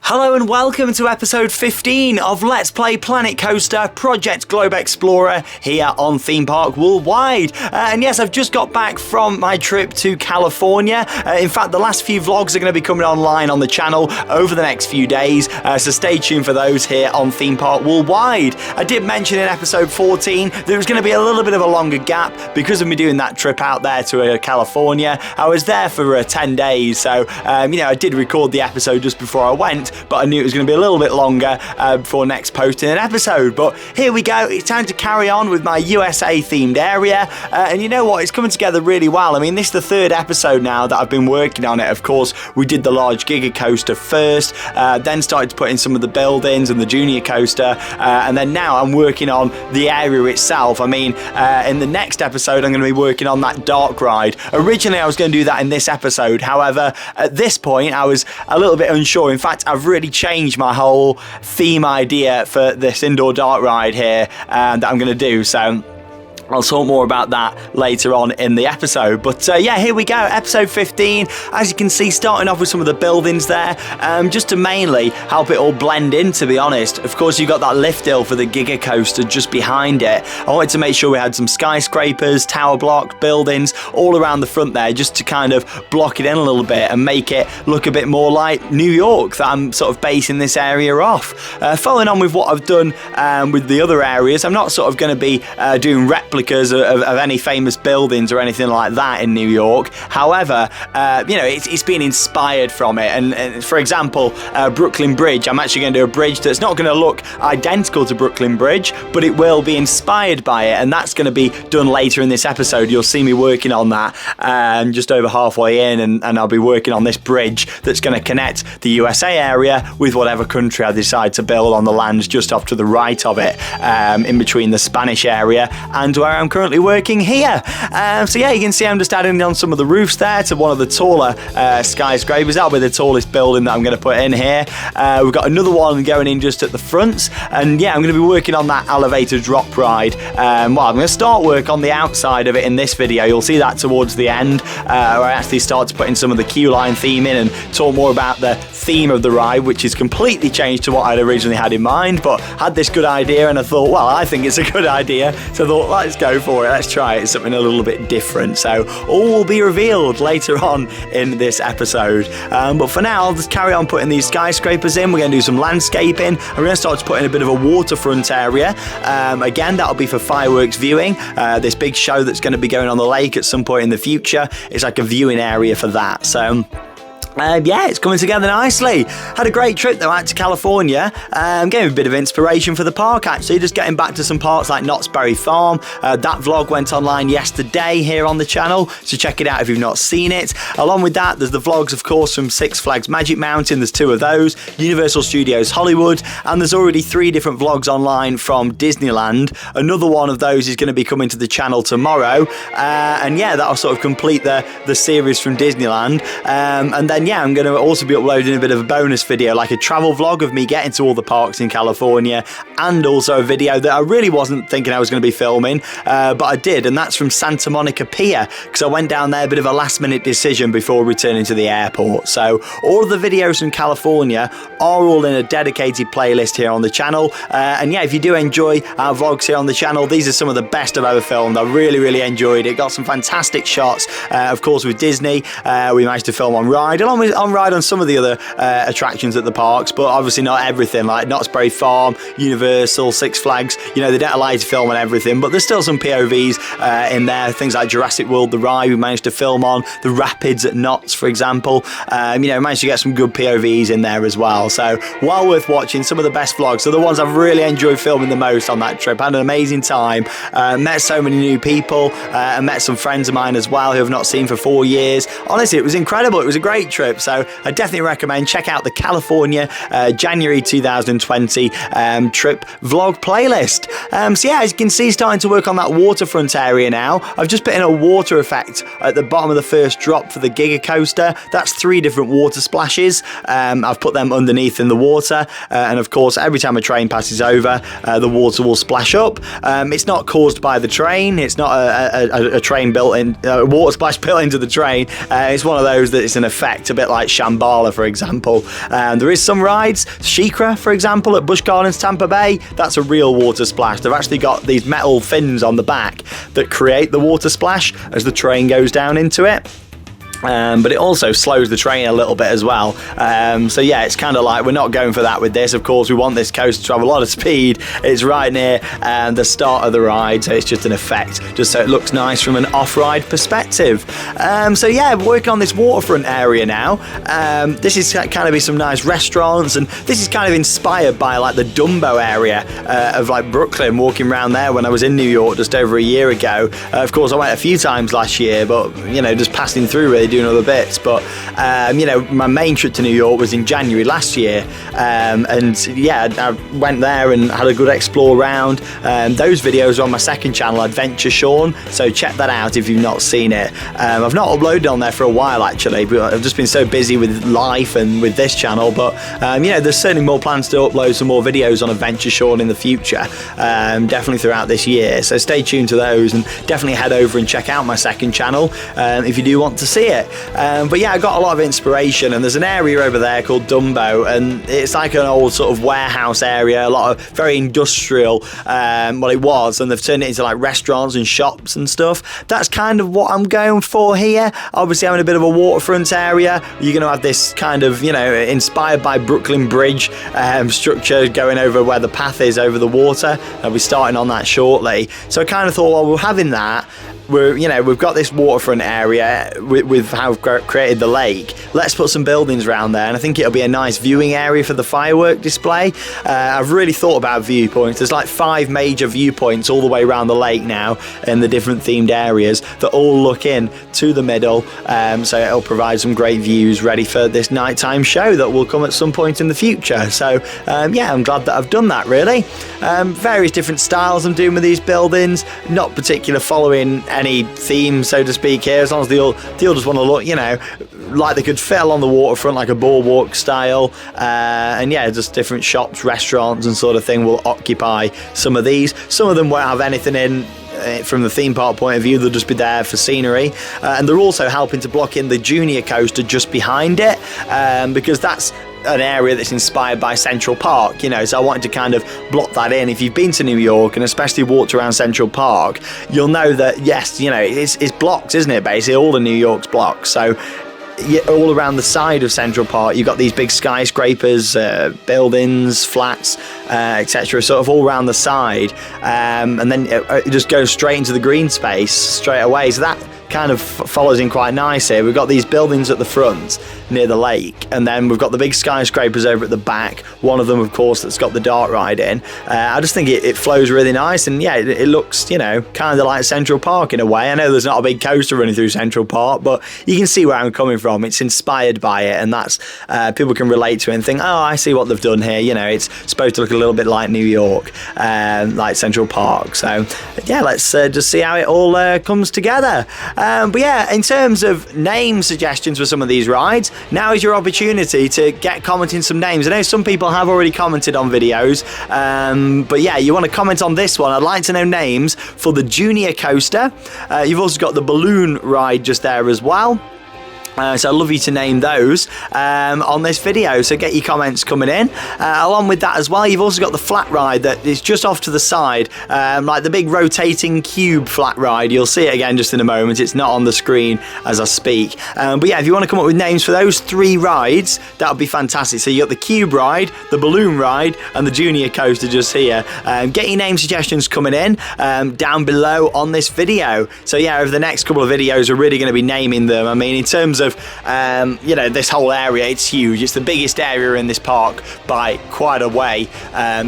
Hello and welcome to episode 15 of Let's Play Planet Coaster Project Globe Explorer here on Theme Park Worldwide. And yes, I've just got back from my trip to California. In fact, the last few vlogs are going to be coming online on the channel over the next few days, so stay tuned for those here on Theme Park Worldwide. I did mention in episode 14 there was going to be a little bit of a longer gap because of me doing that trip out there to California. I was there for 10 days, so I did record the episode just before I went, but I knew it was going to be a little bit longer before next posting an episode. But here we go, it's time to carry on with my USA themed area, and you know what, it's coming together really well. I mean, this is the third episode now that I've been working on it. Of course, we did the large Giga Coaster first, then started to put in some of the buildings and the Junior Coaster, and then now I'm working on the area itself. I mean, in the next episode I'm going to be working on that dark ride. Originally I was going to do that in this episode, however at this point I was a little bit unsure. In fact, I've really changed my whole theme idea for this indoor dark ride here that I'm going to do, so I'll talk more about that later on in the episode. But yeah, here we go, episode 15. As you can see, starting off with some of the buildings there, just to mainly help it all blend in, to be honest. Of course, you've got that lift hill for the Giga Coaster just behind it. I wanted to make sure we had some skyscrapers, tower blocks, buildings all around the front there, just to kind of block it in a little bit and make it look a bit more like New York that I'm sort of basing this area off. Following on with what I've done with the other areas, I'm not sort of going to be doing replicas of any famous buildings or anything like that in New York. However, it's been inspired from it, and for example, Brooklyn Bridge, I'm actually going to do a bridge that's not going to look identical to Brooklyn Bridge, but it will be inspired by it, and that's going to be done later in this episode. You'll see me working on that just over halfway in, and I'll be working on this bridge that's going to connect the USA area with whatever country I decide to build on the lands just off to the right of it, in between the Spanish area and where I'm currently working here. So yeah, you can see I'm just adding on some of the roofs there to one of the taller skyscrapers. That'll be the tallest building that I'm going to put in here. We've got another one going in just at the front, and yeah, I'm going to be working on that elevator drop ride. I'm going to start work on the outside of it in this video. You'll see that towards the end, where I actually start to put in some of the queue line theme in and talk more about the theme of the ride, which is completely changed to what I'd originally had in mind, but had this good idea and I thought, well, I think it's a good idea, so I thought, let's go for it, let's try it. It's something a little bit different, so all will be revealed later on in this episode, but for now I'll just carry on putting these skyscrapers in. We're going to do some landscaping, and we're going to start to put in a bit of a waterfront area. Again, that'll be for fireworks viewing, this big show that's going to be going on the lake at some point in the future. It's like a viewing area for that, so yeah, it's coming together nicely. Had a great trip though out to California. Gave me a bit of inspiration for the park actually, just getting back to some parks like Knott's Berry Farm. That vlog went online yesterday here on the channel, so check it out if you've not seen it. Along with that, there's the vlogs of course from Six Flags Magic Mountain, there's 2 of those, Universal Studios Hollywood, and there's already 3 different vlogs online from Disneyland. Another one of those is going to be coming to the channel tomorrow, and yeah, that'll sort of complete the series from Disneyland, and then yeah, I'm going to also be uploading a bit of a bonus video, like a travel vlog of me getting to all the parks in California, and also a video that I really wasn't thinking I was going to be filming, but I did, and that's from Santa Monica Pier, because I went down there, a bit of a last minute decision before returning to the airport. So all of the videos from California are all in a dedicated playlist here on the channel, and yeah, if you do enjoy our vlogs here on the channel, these are some of the best I've ever filmed. I really enjoyed it. Got some fantastic shots, of course with Disney. We managed to film on ride, along with on ride on some of the other attractions at the parks, but obviously not everything, like Knott's Berry Farm, Universal, Six Flags. They don't allow you to film on everything, but there's still some POVs in there, things like Jurassic World the ride we managed to film on, the rapids at Knott's for example. Managed to get some good POVs in there as well, so well worth watching. Some of the best vlogs are the ones I've really enjoyed filming the most on that trip. I had an amazing time, met so many new people, and met some friends of mine as well who I've not seen for 4 years. Honestly, it was incredible. It was a great trip, so I definitely recommend check out the California January 2020 trip vlog playlist. So yeah, as you can see, starting to work on that waterfront area now. I've just put in a water effect at the bottom of the first drop for the Giga Coaster. That's 3 different water splashes. I've put them underneath in the water, and of course every time a train passes over, the water will splash up. It's not caused by the train, it's not a train built in, water splash built into the train. It's one of those that it's an effect a bit like Shambhala, for example. There is some rides, Shikra, for example, at Busch Gardens, Tampa Bay. That's a real water splash. They've actually got these metal fins on the back that create the water splash as the train goes down into it. But it also slows the train a little bit as well. So yeah, it's kind of like we're not going for that with this. Of course, we want this coaster to have a lot of speed. It's right near the start of the ride, so it's just an effect, just so it looks nice from an off-ride perspective. So yeah, we're working on this waterfront area now. This is kind of be some nice restaurants, and this is kind of inspired by like the Dumbo area of like Brooklyn, walking around there when I was in New York just over a year ago. Of course, I went a few times last year, but you know, just passing through really, doing other bits. But you know, my main trip to New York was in January last year, and yeah, I went there and had a good explore round. Those videos are on my second channel, Adventure Sean, so check that out if you've not seen it. I've not uploaded on there for a while actually, but I've just been so busy with life and with this channel. But you know, there's certainly more plans to upload some more videos on Adventure Sean in the future, definitely throughout this year, so stay tuned to those, and definitely head over and check out my second channel if you do want to see it. But yeah, I got a lot of inspiration, and there's an area over there called Dumbo, and it's like an old sort of warehouse area, a lot of very industrial, well it was, and they've turned it into like restaurants and shops and stuff. That's kind of what I'm going for here. Obviously having a bit of a waterfront area, you're going to have this kind of, you know, inspired by Brooklyn Bridge structure going over where the path is over the water. I'll be starting on that shortly. So I kind of thought, well, we're having that. We've got this waterfront area with how we've created the lake. Let's put some buildings around there, and I think it'll be a nice viewing area for the firework display. I've really thought about viewpoints. There's like 5 major viewpoints all the way around the lake now in the different themed areas that all look in to the middle, so it'll provide some great views ready for this nighttime show that will come at some point in the future. So yeah, I'm glad that I've done that really. Various different styles I'm doing with these buildings, not particular following any theme, so to speak, here, as long as they all just want to look, you know, like they could fit along the waterfront, like a boardwalk style, and yeah, just different shops, restaurants and sort of thing will occupy some of these. Some of them won't have anything in from the theme park point of view, they'll just be there for scenery, and they're also helping to block in the junior coaster just behind it, because that's an area that's inspired by Central Park, you know, so I wanted to kind of block that in. If you've been to New York and especially walked around Central Park, you'll know that yes, you know, it's blocks, isn't it, basically all of New York's blocks. So all around the side of Central Park you've got these big skyscrapers, buildings, flats, etc., sort of all around the side, and then it just goes straight into the green space straight away, so that kind of follows in quite nice here. We've got these buildings at the front near the lake, and then we've got the big skyscrapers over at the back, one of them of course that's got the dart ride in. I just think it flows really nice, and yeah, it looks, you know, kind of like Central Park in a way. I know there's not a big coaster running through Central Park, but you can see where I'm coming from. It's inspired by it, and that's people can relate to it and think, oh, I see what they've done here, you know, it's supposed to look a little bit like New York, like Central Park. So yeah, let's just see how it all comes together. But yeah, in terms of name suggestions for some of these rides, now is your opportunity to get commenting some names. I know some people have already commented on videos, but yeah, you want to comment on this one. I'd like to know names for the junior coaster. You've also got the balloon ride just there as well. So I'd love you to name those on this video, so get your comments coming in. Along with that as well, you've also got the flat ride that is just off to the side, like the big rotating cube flat ride. You'll see it again just in a moment, it's not on the screen as I speak. But yeah, if you want to come up with names for those 3 rides, that would be fantastic. So you got the cube ride, the balloon ride and the junior coaster just here. Get your name suggestions coming in down below on this video. So yeah, over the next couple of videos we're really going to be naming them. I mean, in terms of you know, this whole area, it's huge. It's the biggest area in this park by quite a way,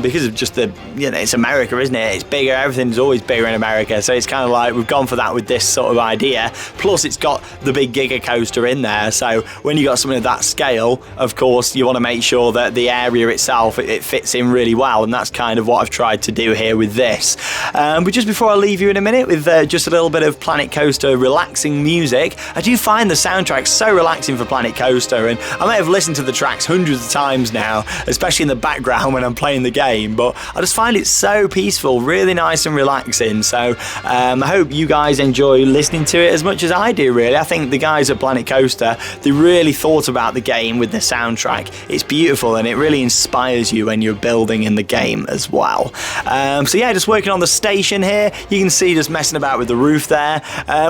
because of just the, you know, it's America, isn't it? It's bigger, everything's always bigger in America, so it's kind of like we've gone for that with this sort of idea. Plus it's got the big giga coaster in there, so when you got something of that scale, of course you want to make sure that the area itself, it fits in really well, and that's kind of what I've tried to do here with this. But just before I leave you in a minute with just a little bit of Planet Coaster relaxing music, I do find the soundtrack music's so relaxing for Planet Coaster, and I may have listened to the tracks hundreds of times now, especially in the background when I'm playing the game, but I just find it so peaceful, really nice and relaxing. So I hope you guys enjoy listening to it as much as I do, really. I think the guys at Planet Coaster, they really thought about the game with the soundtrack. It's beautiful and it really inspires you when you're building in the game as well. So yeah, just working on the station here. You can see just messing about with the roof there.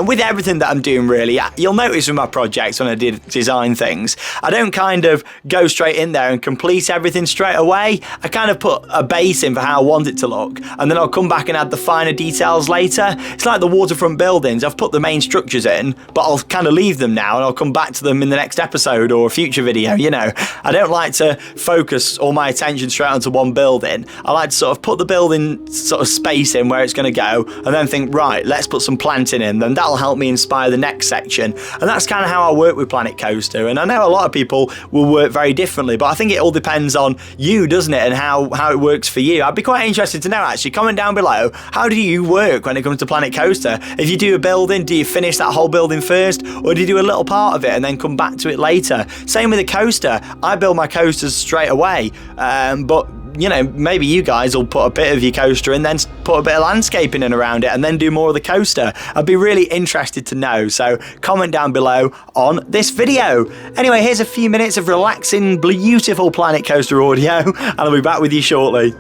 With everything that I'm doing, really, you'll notice with my projects when I did design things, I don't kind of go straight in there and complete everything straight away. I kind of put a base in for how I want it to look, and then I'll come back and add the finer details later. It's like the waterfront buildings. I've put the main structures in, but I'll kind of leave them now and I'll come back to them in the next episode or a future video, you know. I don't like to focus all my attention straight onto one building. I like to sort of put the building sort of space in where it's going to go and then think, right, let's put some planting in, then that'll help me inspire the next section. And that's kind of how I work with Planet Coaster. And I know a lot of people will work very differently, but I think it all depends on you, doesn't it, and how it works for you. I'd be quite interested to know, actually. Comment down below, how do you work when it comes to Planet Coaster? If you do a building, do you finish that whole building first, or do you do a little part of it and then come back to it later? Same with the coaster. I build my coasters straight away, but you know, maybe you guys will put a bit of your coaster and then put a bit of landscaping in around it and then do more of the coaster. I'd be really interested to know, so comment down below on this video. Anyway, here's a few minutes of relaxing, beautiful Planet Coaster audio, and I'll be back with you shortly.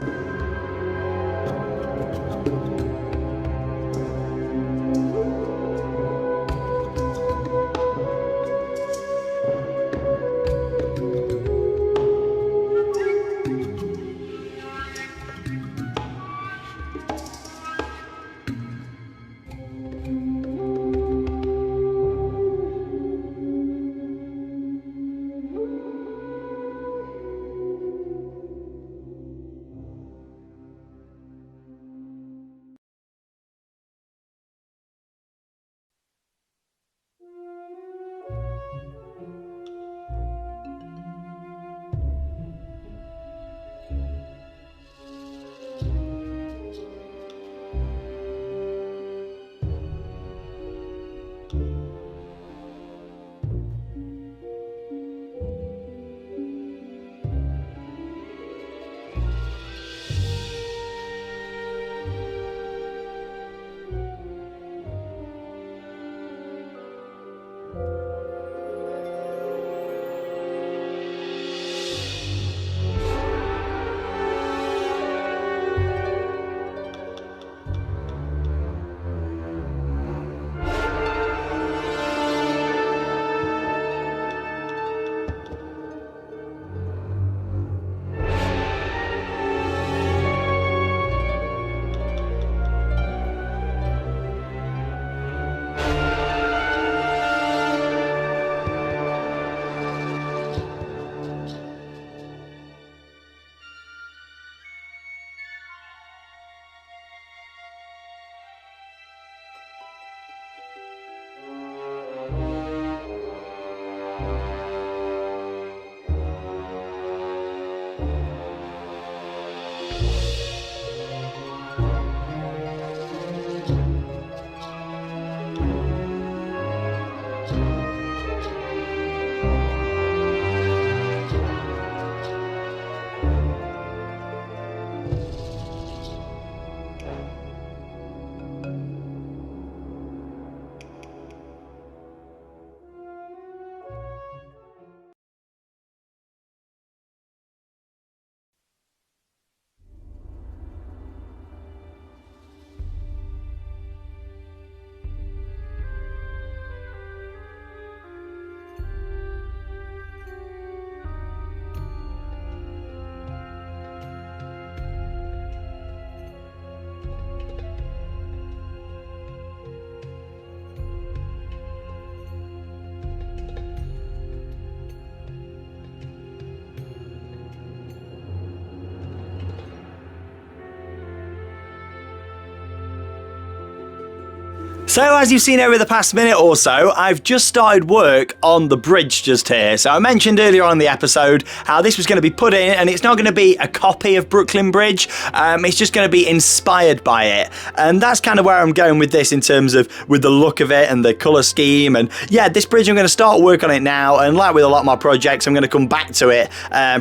So as you've seen over the past minute or so, I've just started work on the bridge just here. So I mentioned earlier on in the episode how this was going to be put in, and it's not going to be a copy of Brooklyn Bridge. It's just going to be inspired by it. And that's kind of where I'm going with this in terms of with the look of it and the colour scheme. And yeah, this bridge, I'm going to start work on it now. And like with a lot of my projects, I'm going to come back to it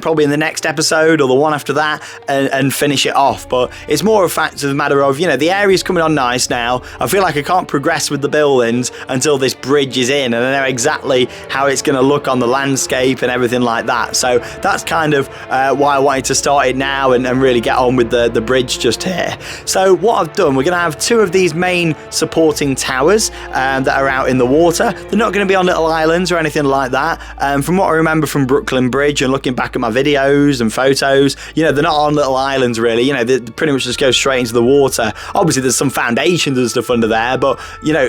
probably in the next episode or the one after that and finish it off. But it's more a fact of the matter of, the area's coming on nice now. I feel like I can't progress with the buildings until this bridge is in, and I know exactly how it's going to look on the landscape and everything like that. So that's kind of why I wanted to start it now and really get on with the bridge just here. So what I've done, we're going to have two of these main supporting towers that are out in the water. They're not going to be on little islands or anything like that. From what I remember from Brooklyn Bridge and looking back at my videos and photos, they're not on little islands really. They pretty much just go straight into the water. Obviously there's some foundations and stuff under there, but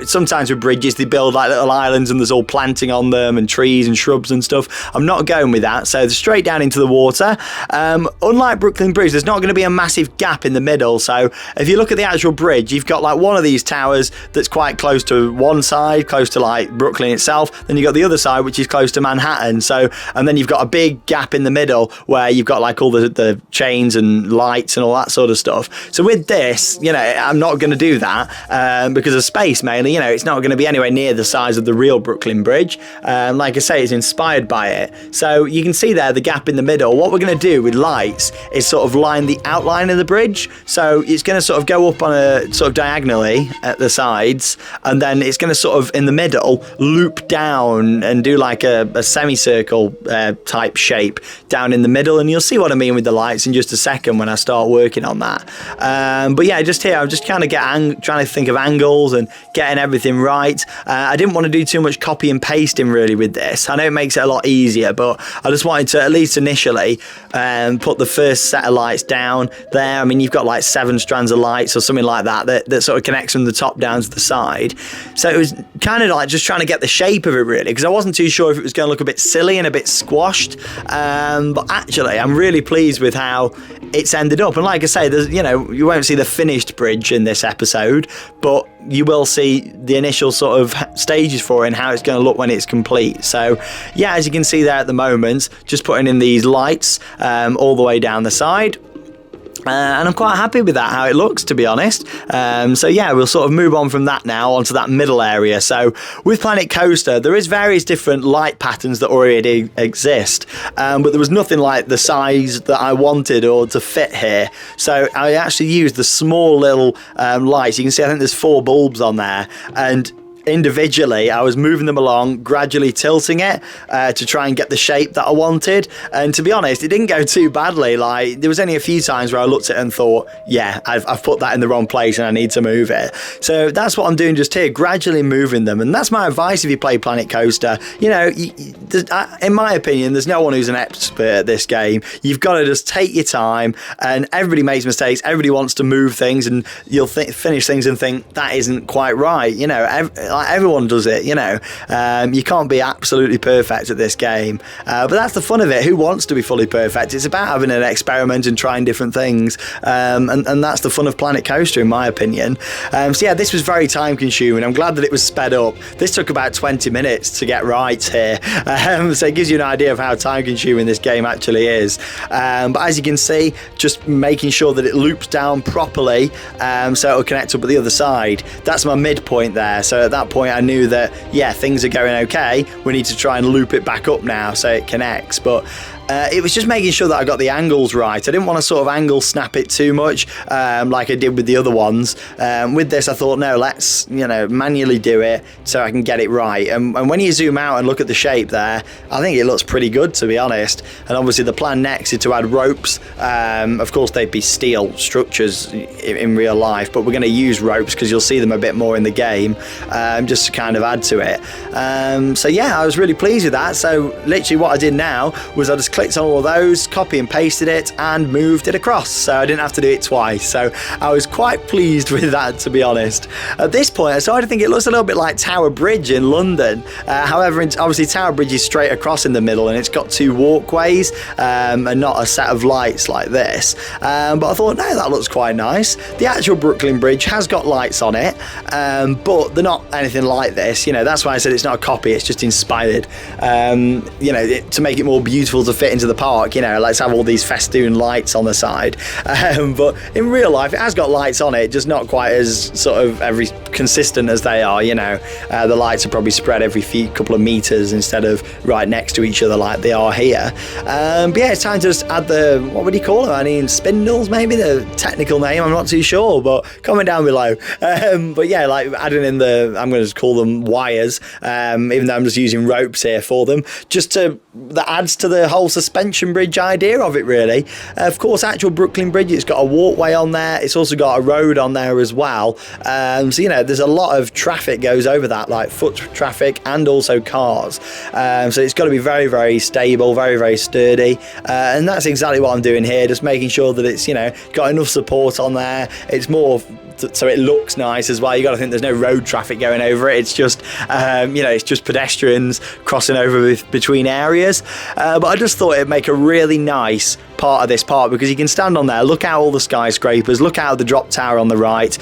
sometimes with bridges they build like little islands and there's all planting on them and trees and shrubs and stuff. I'm not going with that, so they're straight down into the water. Unlike Brooklyn Bridge, there's not going to be a massive gap in the middle, so if you look at the actual bridge, you've got like one of these towers that's quite close to one side, close to like Brooklyn itself, then you've got the other side which is close to Manhattan, and then you've got a big gap in the middle where you've got like all the chains and lights and all that sort of stuff. So with this, I'm not going to do that because of space mainly. It's not going to be anywhere near the size of the real Brooklyn Bridge. Like I say, it's inspired by it. So you can see there the gap in the middle. What we're going to do with lights is sort of line the outline of the bridge. So it's going to sort of go up on a sort of diagonally at the sides, and then it's going to sort of in the middle loop down and do like a semicircle type shape down in the middle. And you'll see what I mean with the lights in just a second when I start working on that. But yeah, just here I'm just kind of trying to think of angles and getting everything right. I didn't want to do too much copy and pasting really with this. I know it makes it a lot easier, but I just wanted to at least initially put the first set of lights down there. I mean, you've got like 7 strands of lights or something like that sort of connects from the top down to the side. So it was kind of like just trying to get the shape of it really, because I wasn't too sure if it was going to look a bit silly and a bit squashed. But actually, I'm really pleased with how it's ended up. And like I say, there's you won't see the finished bridge in this episode, but you will see the initial sort of stages for it and how it's going to look when it's complete. So yeah, as you can see there at the moment, just putting in these lights all the way down the side. And I'm quite happy with that, how it looks, to be honest. So yeah, we'll sort of move on from that now onto that middle area. So with Planet Coaster, there is various different light patterns that already exist, but there was nothing like the size that I wanted or to fit here. So I actually used the small little lights. You can see I think there's 4 bulbs on there, and individually I was moving them along, gradually tilting it to try and get the shape that I wanted. And to be honest, it didn't go too badly. Like, there was only a few times where I looked at it and thought, yeah, I've put that in the wrong place and I need to move it. So that's what I'm doing just here, gradually moving them. And that's my advice if you play Planet Coaster. In my opinion, there's no one who's an expert at this game. You've got to just take your time, and everybody makes mistakes, everybody wants to move things, and you'll finish things and think that isn't quite right. Everyone does it. You can't be absolutely perfect at this game, but that's the fun of it. Who wants to be fully perfect? It's about having an experiment and trying different things, and that's the fun of Planet Coaster, in my opinion. So yeah, this was very time consuming. I'm glad that it was sped up. This took about 20 minutes to get right here, so it gives you an idea of how time consuming this game actually is. But as you can see, just making sure that it loops down properly, so it'll connect up at the other side. That's my midpoint there. So at that point I knew that, yeah, things are going okay. We need to try and loop it back up now so it connects. But it was just making sure that I got the angles right. I didn't want to sort of angle snap it too much like I did with the other ones. With this I thought, no, let's manually do it so I can get it right. And when you zoom out and look at the shape there, I think it looks pretty good, to be honest. And obviously the plan next is to add ropes. Of course they'd be steel structures in real life, but we're going to use ropes because you'll see them a bit more in the game, just to kind of add to it. So yeah, I was really pleased with that. So literally what I did now was I just clicked on all of those, copy and pasted it, and moved it across, so I didn't have to do it twice. So I was quite pleased with that, to be honest. At this point, I started to think it looks a little bit like Tower Bridge in London. However, obviously Tower Bridge is straight across in the middle, and it's got 2 walkways and not a set of lights like this. But I thought, no, that looks quite nice. The actual Brooklyn Bridge has got lights on it, but they're not anything like this. You know, that's why I said it's not a copy, it's just inspired. You know, to make it more beautiful to fit into the park, you know, let's have all these festoon lights on the side. But in real life, it has got lights on it, just not quite as sort of every consistent as they are, you know. The lights are probably spread every couple of meters instead of right next to each other like they are here. But yeah, it's time to just add the, what would you call them? I mean, spindles, maybe the technical name, I'm not too sure, but comment down below. But yeah, like adding in the, I'm going to just call them wires, even though I'm just using ropes here for them, just to, that adds to the whole suspension bridge idea of it, really. Of course, actual Brooklyn Bridge, it's got a walkway on there, it's also got a road on there as well. So, you know, there's a lot of traffic goes over that, like foot traffic and also cars. So it's got to be very, very stable, very, very sturdy. And that's exactly what I'm doing here, just making sure that it's, you know, got enough support on there. It's more so it looks nice as well. You got to think there's no road traffic going over it. It's just, you know, it's just pedestrians crossing over between areas. But I just thought it'd make a really nice part of this park, because you can stand on there, look out all the skyscrapers, look out the drop tower on the right.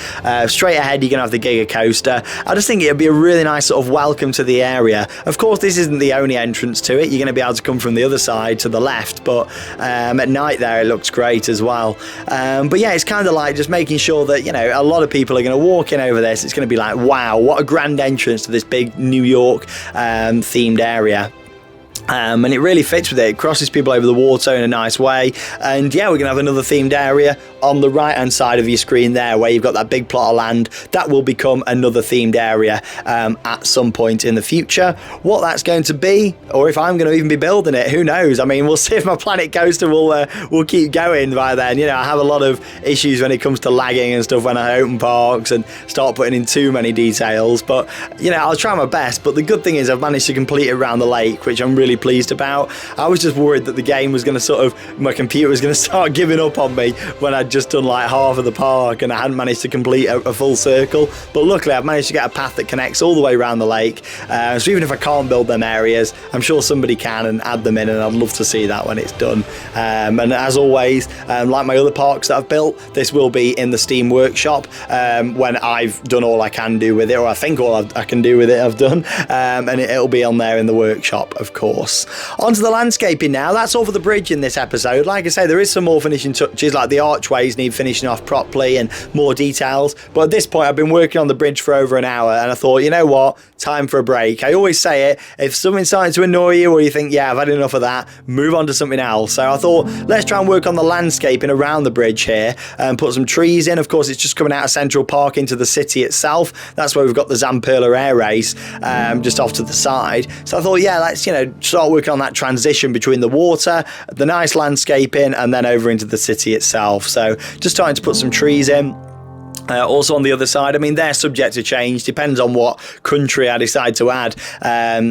Straight ahead, you're gonna have the Giga Coaster. I just think it'd be a really nice sort of welcome to the area. Of course, this isn't the only entrance to it. You're gonna be able to come from the other side to the left, but at night there, it looks great as well. But yeah, it's kind of like just making sure that, you know, a lot of people are gonna walk in over this. It's gonna be like, wow, what a grand entrance to this big New York themed area. And it really fits with it. It crosses people over the water in a nice way. And yeah, we're gonna have another themed area on the right hand side of your screen there, where you've got that big plot of land that will become another themed area at some point in the future. What that's going to be, or if I'm going to even be building it, who knows? I mean, we'll see if my Planet Coaster will keep going by then. You know, I have a lot of issues when it comes to lagging and stuff when I open parks and start putting in too many details, but you know, I'll try my best. But the good thing is I've managed to complete it around the lake, which I'm really pleased about. I was just worried that the game was going to sort of, my computer was going to start giving up on me when I'd just done like half of the park and I hadn't managed to complete a full circle. But luckily I've managed to get a path that connects all the way around the lake. So even if I can't build them areas, I'm sure somebody can and add them in, and I'd love to see that when it's done. And as always, like my other parks that I've built, this will be in the Steam Workshop when I've done all I can do with it, or I think all I can do with it I've done. And it'll be on there in the workshop, of course. Onto the landscaping now. That's all for the bridge in this episode. Like I say, there is some more finishing touches, like the archways need finishing off properly and more details. But at this point, I've been working on the bridge for over an hour, and I thought, you know what? Time for a break. I always say it, if something's starting to annoy you, or you think, yeah, I've had enough of that, move on to something else. So I thought, let's try and work on the landscaping around the bridge here and put some trees in. Of course, it's just coming out of Central Park into the city itself. That's where we've got the Zamperla Air Race just off to the side. So I thought, yeah, let's, you know, start working on that transition between the water, the nice landscaping, and then over into the city itself. So just starting to put some trees in. Also on the other side, I mean, they're subject to change, depends on what country I decide to add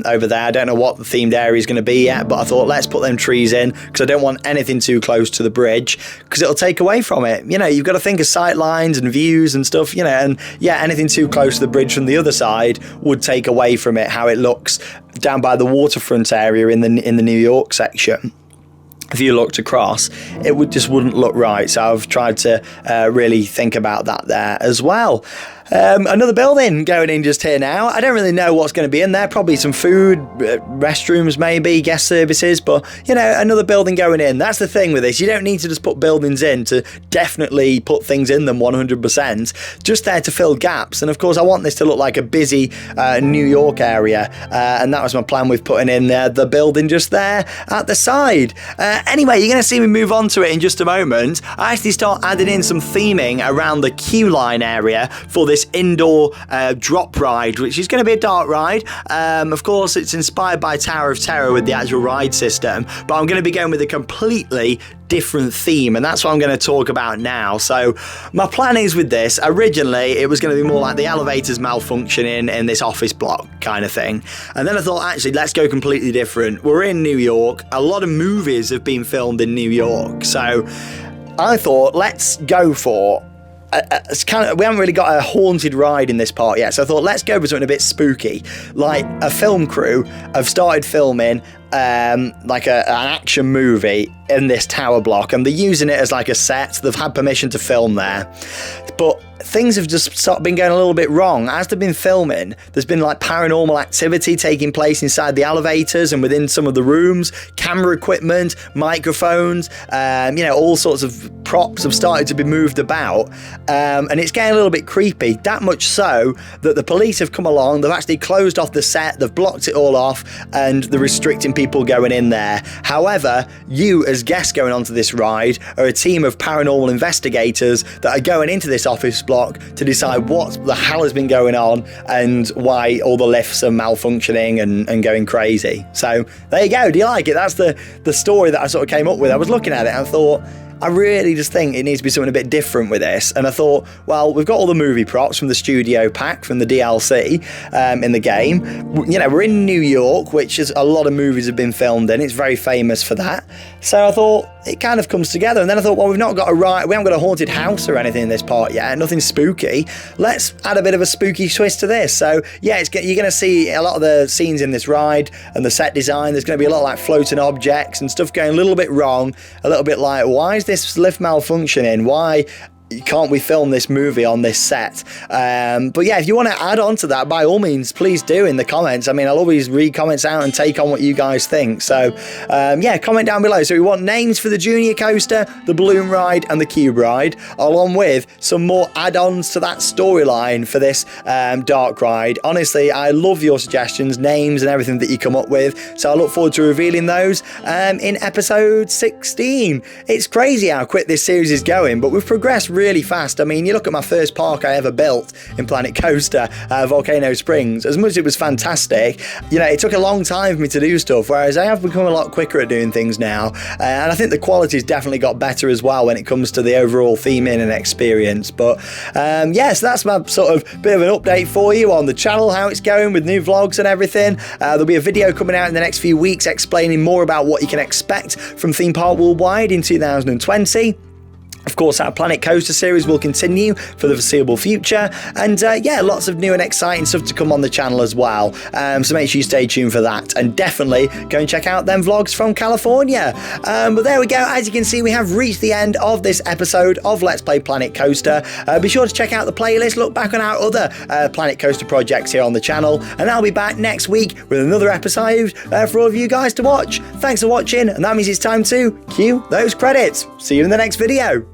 over there. I don't know what the themed area is going to be yet, but I thought let's put them trees in, because I don't want anything too close to the bridge, because it'll take away from it. You know, you've got to think of sight lines and views and stuff, you know, and yeah, anything too close to the bridge from the other side would take away from it, how it looks down by the waterfront area in the New York section. If you looked across, it wouldn't look right. So I've tried to really think about that there as well. Another building going in just here now. I don't really know what's going to be in there. Probably some food, restrooms maybe, guest services, but you know, another building going in. That's the thing with this. You don't need to just put buildings in to definitely put things in them 100%. Just there to fill gaps. And of course, I want this to look like a busy New York area. And that was my plan with putting in the building just there at the side. Anyway, you're going to see me move on to it in just a moment. I actually start adding in some theming around the queue line area for this this indoor drop ride, which is going to be a dark ride. Of course, it's inspired by Tower of Terror with the actual ride system, but I'm going to be going with a completely different theme, and that's what I'm going to talk about now. So my plan is with this, originally it was going to be more like the elevators malfunctioning in this office block kind of thing, and then I thought, actually, let's go completely different. We're in New York, a lot of movies have been filmed in New York, so I thought, let's go for it's kind of, we haven't really got a haunted ride in this part yet, so I thought, let's go for something a bit spooky. Like a film crew have started filming like an action movie in this tower block, and they're using it as like a set. They've had permission to film there, but things have just been going a little bit wrong. As they've been filming, there's been like paranormal activity taking place inside the elevators and within some of the rooms. Camera equipment, microphones, all sorts of props have started to be moved about, and it's getting a little bit creepy. That much so that the police have come along, they've actually closed off the set, they've blocked it all off, and they're restricting people going in there. However, you as guests going onto this ride are a team of paranormal investigators that are going into this office block to decide what the hell has been going on and why all the lifts are malfunctioning and going crazy. So there you go. Do you like it? That's the story that I sort of came up with. I was looking at it and I thought, I really just think it needs to be something a bit different with this. And I thought, well, we've got all the movie props from the studio pack, from the DLC in the game. We're in New York, which is a lot of movies have been filmed in. It's very famous for that. So I thought it kind of comes together. And then I thought, well, we haven't got a haunted house or anything in this part yet. Nothing spooky. Let's add a bit of a spooky twist to this. So yeah, you're going to see a lot of the scenes in this ride and the set design. There's going to be a lot of like floating objects and stuff going a little bit wrong. A little bit like, why is this lift malfunctioning? Why can't we film this movie on this set? But yeah, if you want to add on to that, by all means, please do in the comments. I mean, I'll always read comments out and take on what you guys think. So yeah, comment down below. So we want names for the Junior Coaster, the Balloon Ride and the Cube Ride, along with some more add-ons to that storyline for this dark ride. Honestly, I love your suggestions, names and everything that you come up with. So I look forward to revealing those in episode 16. It's crazy how quick this series is going, but we've progressed really fast. I mean, you look at my first park I ever built in Planet Coaster, Volcano Springs. As much as it was fantastic, it took a long time for me to do stuff, whereas I have become a lot quicker at doing things now, and I think the quality's definitely got better as well when it comes to the overall theming and experience. But yes, that's my sort of bit of an update for you on the channel, how it's going with new vlogs and everything. There'll be a video coming out in the next few weeks explaining more about what you can expect from Theme Park Worldwide in 2020. Of course, our Planet Coaster series will continue for the foreseeable future, and yeah, lots of new and exciting stuff to come on the channel as well, so make sure you stay tuned for that, and definitely go and check out them vlogs from California. But there we go. As you can see, we have reached the end of this episode of Let's Play Planet Coaster. Be sure to check out the playlist, look back on our other Planet Coaster projects here on the channel, and I'll be back next week with another episode for all of you guys to watch. Thanks for watching, and that means it's time to cue those credits. See you in the next video.